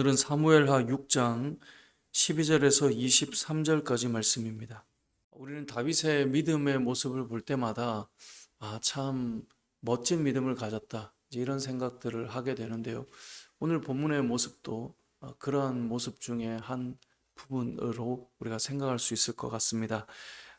오늘은 사무엘하 6장 12절에서 23절까지 말씀입니다. 우리는 다윗의 믿음의 모습을 볼 때마다 참 멋진 믿음을 가졌다, 이런 생각들을 하게 되는데요. 오늘 본문의 모습도 그러한 모습 중에 한 부분으로 우리가 생각할 수 있을 것 같습니다.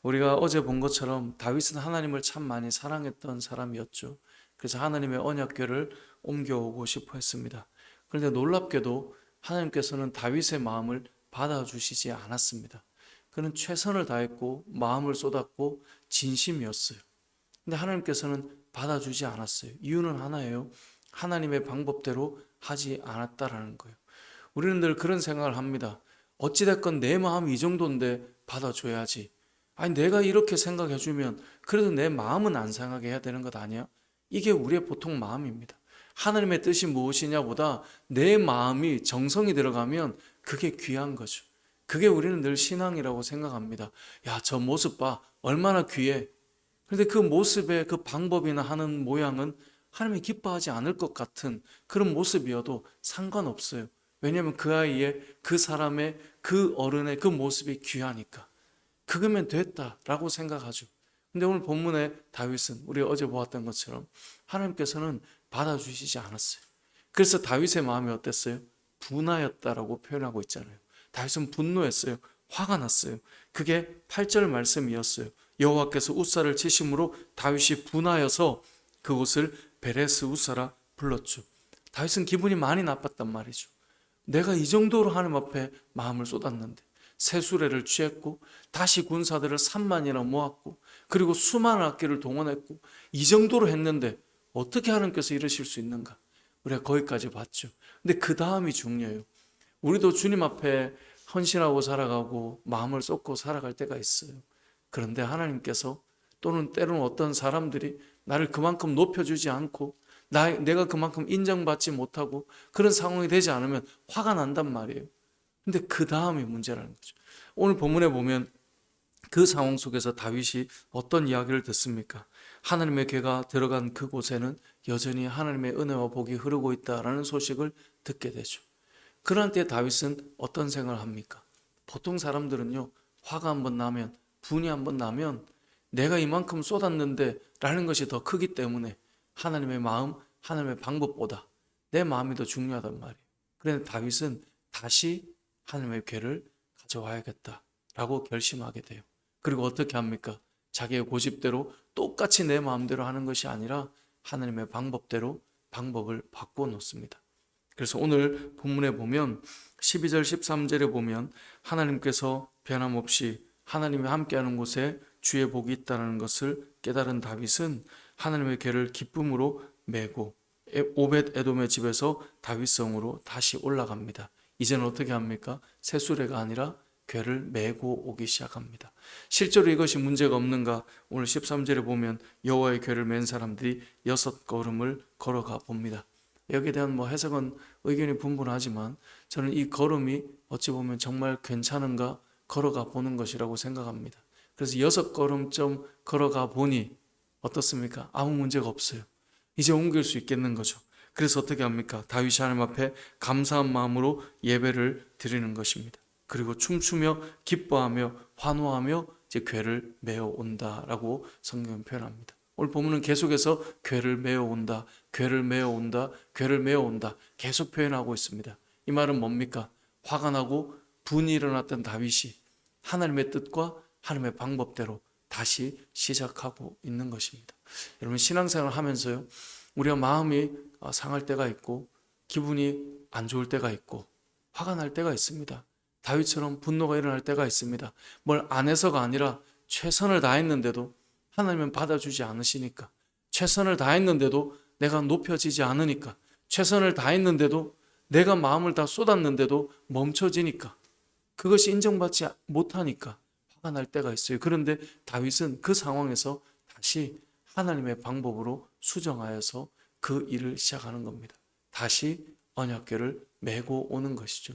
우리가 어제 본 것처럼 다윗은 하나님을 참 많이 사랑했던 사람이었죠. 그래서 하나님의 언약궤를 옮겨오고 싶어 했습니다. 그런데 놀랍게도 하나님께서는 다윗의 마음을 받아주시지 않았습니다. 그는 최선을 다했고 마음을 쏟았고 진심이었어요. 근데 하나님께서는 받아주지 않았어요. 이유는 하나예요. 하나님의 방법대로 하지 않았다라는 거예요. 우리는 늘 그런 생각을 합니다. 어찌됐건 내 마음이 이 정도인데 받아줘야지. 아니, 내가 이렇게 생각해주면 그래도 내 마음은 안 상하게 해야 되는 것 아니야? 이게 우리의 보통 마음입니다. 하나님의 뜻이 무엇이냐보다 내 마음이 정성이 들어가면 그게 귀한 거죠. 그게 우리는 늘 신앙이라고 생각합니다. 야, 저 모습 봐. 얼마나 귀해. 그런데 그 모습의 그 방법이나 하는 모양은 하나님이 기뻐하지 않을 것 같은 그런 모습이어도 상관없어요. 왜냐하면 그 아이의, 그 사람의, 그 어른의 그 모습이 귀하니까. 그거면 됐다라고 생각하죠. 근데 오늘 본문의 다윗은 우리가 어제 보았던 것처럼 하나님께서는 받아주시지 않았어요. 그래서 다윗의 마음이 어땠어요? 분하였다라고 표현하고 있잖아요. 다윗은 분노했어요. 화가 났어요. 그게 8절 말씀이었어요. 여호와께서 우사를 치심으로 다윗이 분하여서 그곳을 베레스 우사라 불렀죠. 다윗은 기분이 많이 나빴단 말이죠. 내가 이 정도로 하나님 앞에 마음을 쏟았는데 세수레를 취했고 다시 군사들을 3만이나 모았고 그리고 수많은 악기를 동원했고 이 정도로 했는데 어떻게 하나님께서 이러실 수 있는가? 우리가 거기까지 봤죠. 근데 그 다음이 중요해요. 우리도 주님 앞에 헌신하고 살아가고 마음을 쏟고 살아갈 때가 있어요. 그런데 하나님께서 또는 때로는 어떤 사람들이 나를 그만큼 높여주지 않고 내가 그만큼 인정받지 못하고 그런 상황이 되지 않으면 화가 난단 말이에요. 근데 그 다음이 문제라는 거죠. 오늘 본문에 보면 그 상황 속에서 다윗이 어떤 이야기를 듣습니까? 하나님의 궤가 들어간 그곳에는 여전히 하나님의 은혜와 복이 흐르고 있다라는 소식을 듣게 되죠. 그런 때 다윗은 어떤 생각을 합니까? 보통 사람들은요, 화가 한번 나면, 분이 한번 나면 내가 이만큼 쏟았는데 라는 것이 더 크기 때문에 하나님의 마음, 하나님의 방법보다 내 마음이 더 중요하단 말이에요. 그런데 다윗은 다시 하나님의 궤를 가져와야겠다라고 결심하게 돼요. 그리고 어떻게 합니까? 자기의 고집대로 똑같이 내 마음대로 하는 것이 아니라 하나님의 방법대로 방법을 바꿔놓습니다. 그래서 오늘 본문에 보면 12절 13절에 보면 하나님께서 변함없이 하나님이 함께하는 곳에 주의 복이 있다는 것을 깨달은 다윗은 하나님의 궤를 기쁨으로 메고 오벳 에돔의 집에서 다윗성으로 다시 올라갑니다. 이제는 어떻게 합니까? 새수레가 아니라 궤를 메고 오기 시작합니다. 실제로 이것이 문제가 없는가? 오늘 13절에 보면 여호와의 궤를 맨 사람들이 6걸음을 걸어가 봅니다. 여기에 대한 해석은 의견이 분분하지만 저는 이 걸음이 어찌 보면 정말 괜찮은가 걸어가 보는 것이라고 생각합니다. 그래서 6걸음쯤 걸어가 보니 어떻습니까? 아무 문제가 없어요. 이제 옮길 수 있겠는 거죠. 그래서 어떻게 합니까? 다윗이 하나님 앞에 감사한 마음으로 예배를 드리는 것입니다. 그리고 춤추며 기뻐하며 환호하며 이제 궤를 메어 온다라고 성경은 표현합니다. 오늘 본문은 계속해서 궤를 메어 온다, 궤를 메어 온다, 궤를 메어 온다 계속 표현하고 있습니다. 이 말은 뭡니까? 화가 나고 분이 일어났던 다윗이 하나님의 뜻과 하나님의 방법대로 다시 시작하고 있는 것입니다. 여러분, 신앙생활을 하면서요, 우리가 마음이 상할 때가 있고 기분이 안 좋을 때가 있고 화가 날 때가 있습니다. 다윗처럼 분노가 일어날 때가 있습니다. 뭘 안 해서가 아니라 최선을 다했는데도 하나님은 받아주지 않으시니까, 최선을 다했는데도 내가 높여지지 않으니까, 최선을 다했는데도 내가 마음을 다 쏟았는데도 멈춰지니까, 그것이 인정받지 못하니까 화가 날 때가 있어요. 그런데 다윗은 그 상황에서 다시 하나님의 방법으로 수정하여서 그 일을 시작하는 겁니다. 다시 언약궤를 메고 오는 것이죠.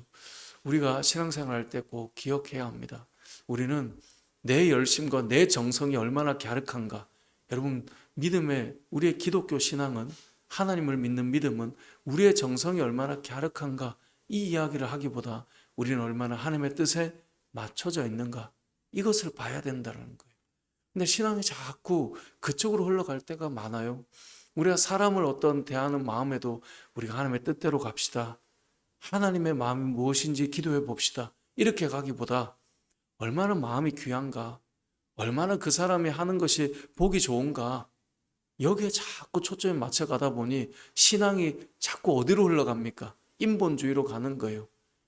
우리가 신앙생활할 때 꼭 기억해야 합니다. 우리는 내 열심과 내 정성이 얼마나 갸륵한가. 여러분, 우리의 기독교 신앙은, 하나님을 믿는 믿음은 우리의 정성이 얼마나 갸륵한가, 이 이야기를 하기보다 우리는 얼마나 하나님의 뜻에 맞춰져 있는가, 이것을 봐야 된다는 거예요. 근데 신앙이 자꾸 그쪽으로 흘러갈 때가 많아요. 우리가 사람을 어떤 대하는 마음에도 우리가 하나님의 뜻대로 갑시다, 하나님의 마음이 무엇인지 기도해 봅시다, 이렇게 가기보다 얼마나 마음이 귀한가, 얼마나 그 사람이 하는 것이 보기 좋은가, 여기에 자꾸 초점이 맞춰가다 보니 신앙이 자꾸 어디로 흘러갑니까? 인본주의로 가는 거예요.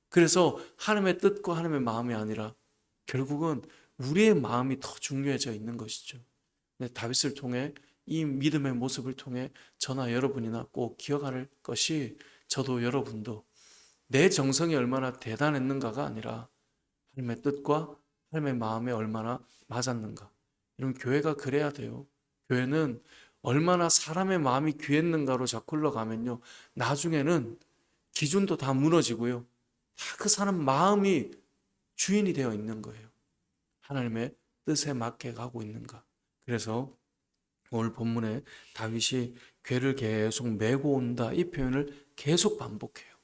그래서 하나님의 뜻과 하나님의 마음이 아니라 결국은 우리의 마음이 더 중요해져 있는 것이죠. 다윗을 통해, 이 믿음의 모습을 통해 저나 여러분이나 꼭 기억할 것이, 저도 여러분도 내 정성이 얼마나 대단했는가가 아니라 하나님의 뜻과 하나님의 마음에 얼마나 맞았는가. 이런 교회가 그래야 돼요. 교회는 얼마나 사람의 마음이 귀했는가로 자꾸 흘러가면요, 나중에는 기준도 다 무너지고요, 다 그 사람 마음이 주인이 되어 있는 거예요. 하나님의 뜻에 맞게 가고 있는가. 그래서 오늘 본문에 다윗이 궤를 계속 메고 온다, 이 표현을 계속 반복해요.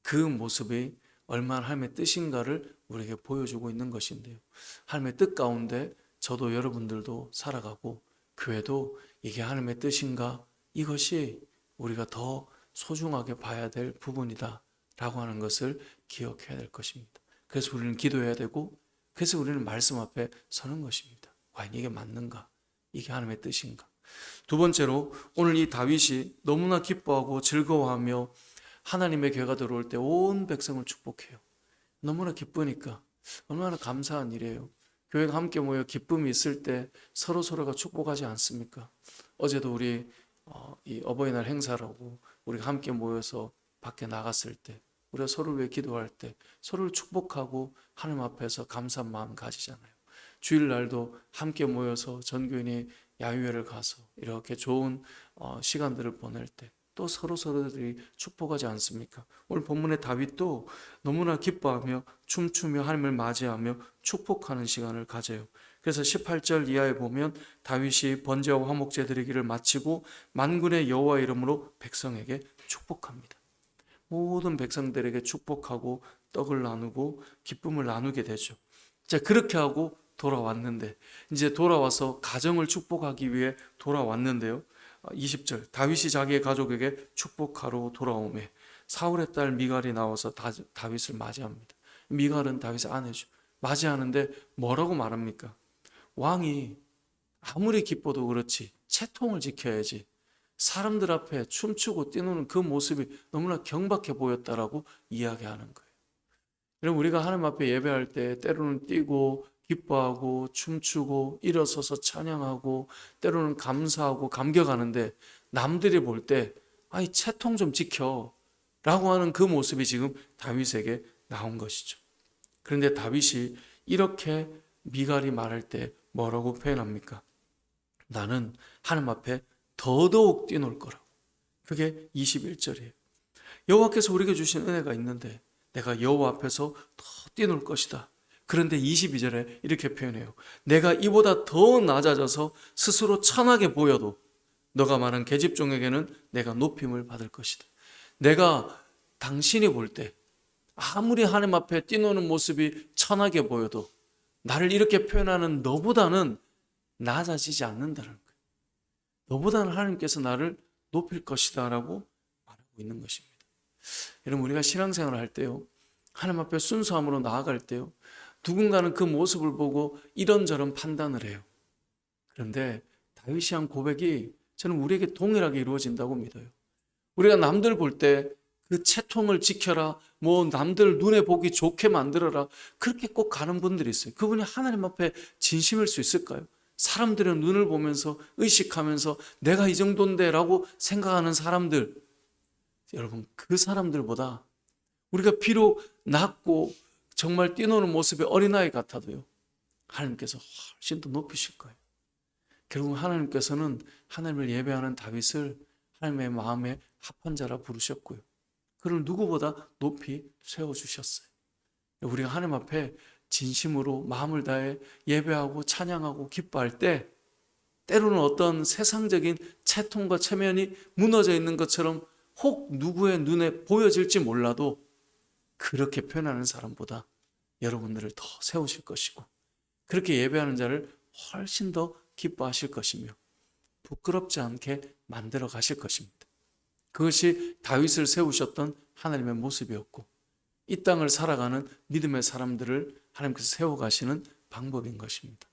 그 모습이 얼마나 하나님의 뜻인가를 우리에게 보여주고 있는 것인데요, 하나님의 뜻 가운데 저도 여러분들도 살아가고 교회도 이게 하나님의 뜻인가, 이것이 우리가 더 소중하게 봐야 될 부분이다 라고 하는 것을 기억해야 될 것입니다. 그래서 우리는 기도해야 되고, 그래서 우리는 말씀 앞에 서는 것입니다. 과연 이게 맞는가? 이게 하나님의 뜻인가? 두 번째로, 오늘 이 다윗이 너무나 기뻐하고 즐거워하며 하나님의 궤가 들어올 때 온 백성을 축복해요. 너무나 기쁘니까 얼마나 감사한 일이에요. 교회가 함께 모여 기쁨이 있을 때 서로가 축복하지 않습니까? 어제도 우리 이 어버이날 행사라고 우리가 함께 모여서 밖에 나갔을 때, 우리가 서로를 위해 기도할 때 서로를 축복하고 하나님 앞에서 감사한 마음 가지잖아요. 주일날도 함께 모여서 전교인이 야유회를 가서 이렇게 좋은 시간들을 보낼 때 또 서로들이 축복하지 않습니까? 오늘 본문의 다윗도 너무나 기뻐하며 춤추며 하나님을 맞이하며 축복하는 시간을 가져요. 그래서 18절 이하에 보면 다윗이 번제와 화목제 드리기를 마치고 만군의 여호와 이름으로 백성에게 축복합니다. 모든 백성들에게 축복하고 떡을 나누고 기쁨을 나누게 되죠. 자, 그렇게 하고 돌아왔는데, 이제 돌아와서 가정을 축복하기 위해 돌아왔는데요, 20절, 다윗이 자기의 가족에게 축복하러 돌아오매 사울의 딸 미갈이 나와서 다윗을 맞이합니다. 미갈은 다윗의 아내죠. 맞이하는데 뭐라고 말합니까? 왕이 아무리 기뻐도 그렇지 채통을 지켜야지, 사람들 앞에 춤추고 뛰노는 그 모습이 너무나 경박해 보였다라고 이야기하는 거예요. 여러분, 우리가 하나님 앞에 예배할 때 때로는 뛰고 기뻐하고 춤추고 일어서서 찬양하고 때로는 감사하고 감격하는데, 남들이 볼 때 아이 채통 좀 지켜 라고 하는 그 모습이 지금 다윗에게 나온 것이죠. 그런데 다윗이 이렇게 미갈이 말할 때 뭐라고 표현합니까? 나는 하나님 앞에 더더욱 뛰놀 거라고. 그게 21절이에요. 여호와께서 우리에게 주신 은혜가 있는데 내가 여호와 앞에서 더 뛰놀 것이다. 그런데 22절에 이렇게 표현해요. 내가 이보다 더 낮아져서 스스로 천하게 보여도 너가 말한 계집종에게는 내가 높임을 받을 것이다. 내가 당신이 볼 때 아무리 하나님 앞에 뛰노는 모습이 천하게 보여도 나를 이렇게 표현하는 너보다는 낮아지지 않는다는 거예요. 너보다는 하나님께서 나를 높일 것이다 라고 말하고 있는 것입니다. 여러분, 우리가 신앙생활을 할 때요, 하나님 앞에 순수함으로 나아갈 때요, 누군가는 그 모습을 보고 이런저런 판단을 해요. 그런데 다윗이 한 고백이 저는 우리에게 동일하게 이루어진다고 믿어요. 우리가 남들 볼 때 그 채통을 지켜라, 뭐 남들 눈에 보기 좋게 만들어라, 그렇게 꼭 가는 분들이 있어요. 그분이 하나님 앞에 진심일 수 있을까요? 사람들의 눈을 보면서 의식하면서 내가 이 정도인데 라고 생각하는 사람들, 여러분, 그 사람들보다 우리가 비록 낮고 정말 뛰노는 모습이 어린아이 같아도요, 하나님께서 훨씬 더 높이실 거예요. 결국 하나님께서는 하나님을 예배하는 다윗을 하나님의 마음에 합한 자라 부르셨고요, 그를 누구보다 높이 세워주셨어요. 우리가 하나님 앞에 진심으로 마음을 다해 예배하고 찬양하고 기뻐할 때 때로는 어떤 세상적인 채통과 체면이 무너져 있는 것처럼 혹 누구의 눈에 보여질지 몰라도 그렇게 표현하는 사람보다 여러분들을 더 세우실 것이고, 그렇게 예배하는 자를 훨씬 더 기뻐하실 것이며 부끄럽지 않게 만들어 가실 것입니다. 그것이 다윗을 세우셨던 하나님의 모습이었고, 이 땅을 살아가는 믿음의 사람들을 하나님께서 세워가시는 방법인 것입니다.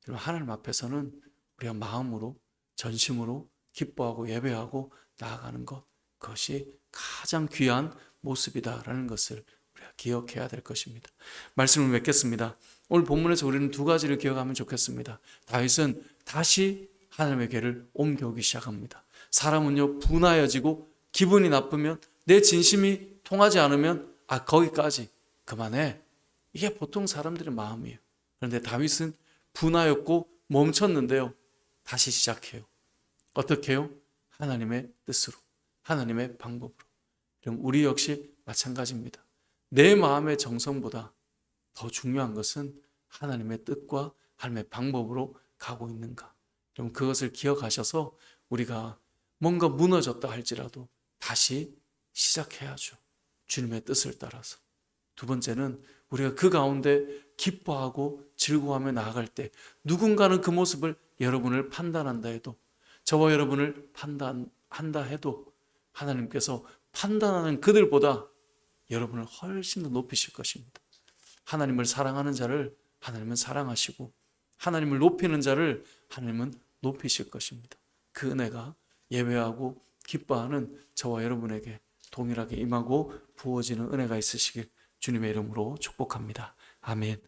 여러분, 하나님 앞에서는 우리가 마음으로, 전심으로 기뻐하고 예배하고 나아가는 것, 그것이 가장 귀한 모습이다라는 것을 우리가 기억해야 될 것입니다. 말씀을 맺겠습니다. 오늘 본문에서 우리는 두 가지를 기억하면 좋겠습니다. 다윗은 다시 하나님의 궤를 옮겨오기 시작합니다. 사람은요, 분하여지고 기분이 나쁘면, 내 진심이 통하지 않으면 거기까지 그만해. 이게 보통 사람들의 마음이에요. 그런데 다윗은 분하였고 멈췄는데요, 다시 시작해요. 어떻게 해요? 하나님의 뜻으로, 하나님의 방법으로. 그럼 우리 역시 마찬가지입니다. 내 마음의 정성보다 더 중요한 것은 하나님의 뜻과 하나님의 방법으로 가고 있는가. 그럼 그것을 기억하셔서 우리가 뭔가 무너졌다 할지라도 다시 시작해야죠. 주님의 뜻을 따라서. 두 번째는 우리가 그 가운데 기뻐하고 즐거워하며 나아갈 때 누군가는 그 모습을 여러분을 판단한다 해도, 저와 여러분을 판단한다 해도 하나님께서 판단하는 그들보다 여러분을 훨씬 더 높이실 것입니다. 하나님을 사랑하는 자를 하나님은 사랑하시고, 하나님을 높이는 자를 하나님은 높이실 것입니다. 그 은혜가 예배하고 기뻐하는 저와 여러분에게 동일하게 임하고 부어지는 은혜가 있으시길 주님의 이름으로 축복합니다. 아멘.